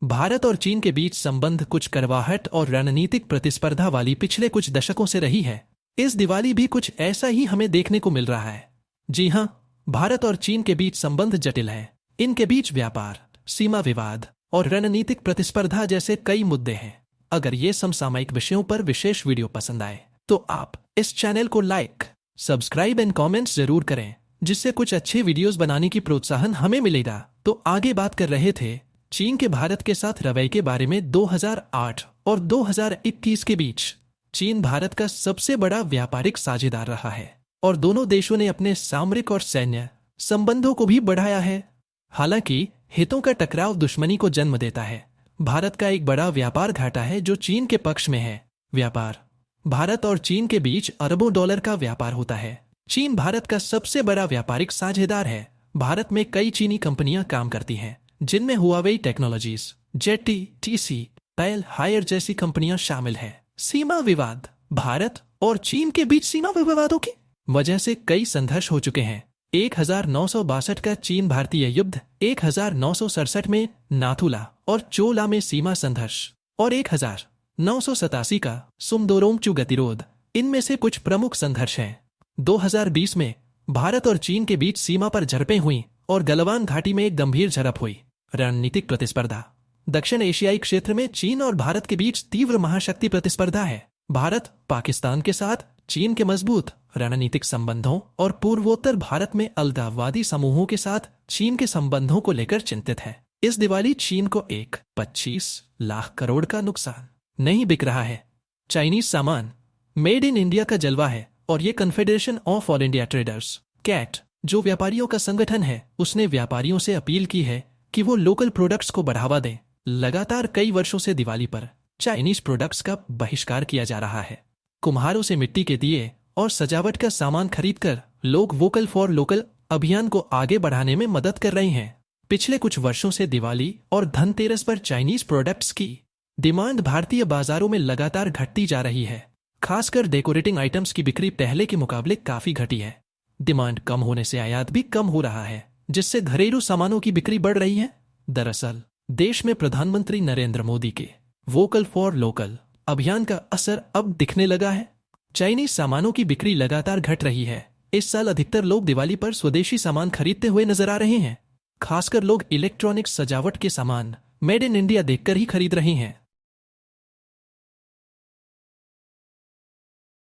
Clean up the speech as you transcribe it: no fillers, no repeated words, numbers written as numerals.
भारत और चीन के बीच संबंध कुछ कड़वाहट और रणनीतिक प्रतिस्पर्धा वाली पिछले कुछ दशकों से रही है। इस दिवाली भी कुछ ऐसा ही हमें देखने को मिल रहा है। जी हाँ, भारत और चीन के बीच संबंध जटिल है। इनके बीच व्यापार, सीमा विवाद और रणनीतिक प्रतिस्पर्धा जैसे कई मुद्दे हैं। अगर ये समसामयिक विषयों पर विशेष वीडियो पसंद आए तो आप इस चैनल को लाइक, सब्सक्राइब एंड कमेंट्स जरूर करें, जिससे कुछ अच्छे वीडियोस बनाने की प्रोत्साहन हमें मिलेगा। तो आगे बात कर रहे थे चीन के भारत के साथ रवैये के बारे में। 2008 और 2021 के बीच चीन भारत का सबसे बड़ा व्यापारिक साझेदार रहा है और दोनों देशों ने अपने सामरिक और सैन्य संबंधों को भी बढ़ाया है। हालांकि हितों का टकराव दुश्मनी को जन्म देता है। भारत का एक बड़ा व्यापार घाटा है जो चीन के पक्ष में है। व्यापार, भारत और चीन के बीच अरबों डॉलर का व्यापार होता है। चीन भारत का सबसे बड़ा व्यापारिक साझेदार है। भारत में कई चीनी कंपनियां काम करती हैं, जिनमें हुआवेई टेक्नोलॉजीज, जेटी, टीसी, पैल हायर जैसी कंपनियां शामिल हैं। सीमा विवाद, भारत और चीन के बीच सीमा विवादों की वजह से कई संघर्ष हो चुके हैं। 1962 का चीन भारतीय युद्ध, 1967 में नाथुला और चोला में सीमा संघर्ष और 1987 का सुमदोरोंगचू गतिरोध इनमें से कुछ प्रमुख संघर्ष हैं। 2020 में भारत और चीन के बीच सीमा पर झड़पें हुई और गलवान घाटी में एक गंभीर झड़प हुई। रणनीतिक प्रतिस्पर्धा, दक्षिण एशियाई क्षेत्र में चीन और भारत के बीच तीव्र महाशक्ति प्रतिस्पर्धा है। भारत पाकिस्तान के साथ चीन के मजबूत रणनीतिक संबंधों और पूर्वोत्तर भारत में अलगाववादी समूहों के साथ चीन के संबंधों को लेकर चिंतित है। इस दिवाली चीन को 25 लाख करोड़ का नुकसान नहीं बिक रहा है। चाइनीज सामान मेड इन इंडिया का जलवा है और ये confederation of all India traders CAIT, जो व्यापारियों का संगठन है, उसने व्यापारियों से अपील की है कि वो लोकल प्रोडक्ट्स को बढ़ावा दें। लगातार कई वर्षों से दिवाली पर चाइनीज प्रोडक्ट्स का बहिष्कार किया जा रहा है। कुम्हारों से मिट्टी के दिए और सजावट का सामान खरीदकर लोग वोकल फॉर लोकल अभियान को आगे बढ़ाने में मदद कर रहे हैं। पिछले कुछ वर्षों से दिवाली और धनतेरस पर चाइनीज प्रोडक्ट्स की डिमांड भारतीय बाजारों में लगातार घटती जा रही है। खासकर डेकोरेटिंग आइटम्स की बिक्री पहले के मुकाबले काफी घटी है। डिमांड कम होने से आयात भी कम हो रहा है, जिससे घरेलू सामानों की बिक्री बढ़ रही है। दरअसल देश में प्रधानमंत्री नरेंद्र मोदी के वोकल फॉर लोकल अभियान का असर अब दिखने लगा है। चाइनीज सामानों की बिक्री लगातार घट रही है। इस साल अधिकतर लोग दिवाली पर स्वदेशी सामान खरीदते हुए नजर आ रहे हैं। खासकर लोग इलेक्ट्रॉनिक्स, सजावट के सामान मेड इन इंडिया देखकर ही खरीद रहे हैं।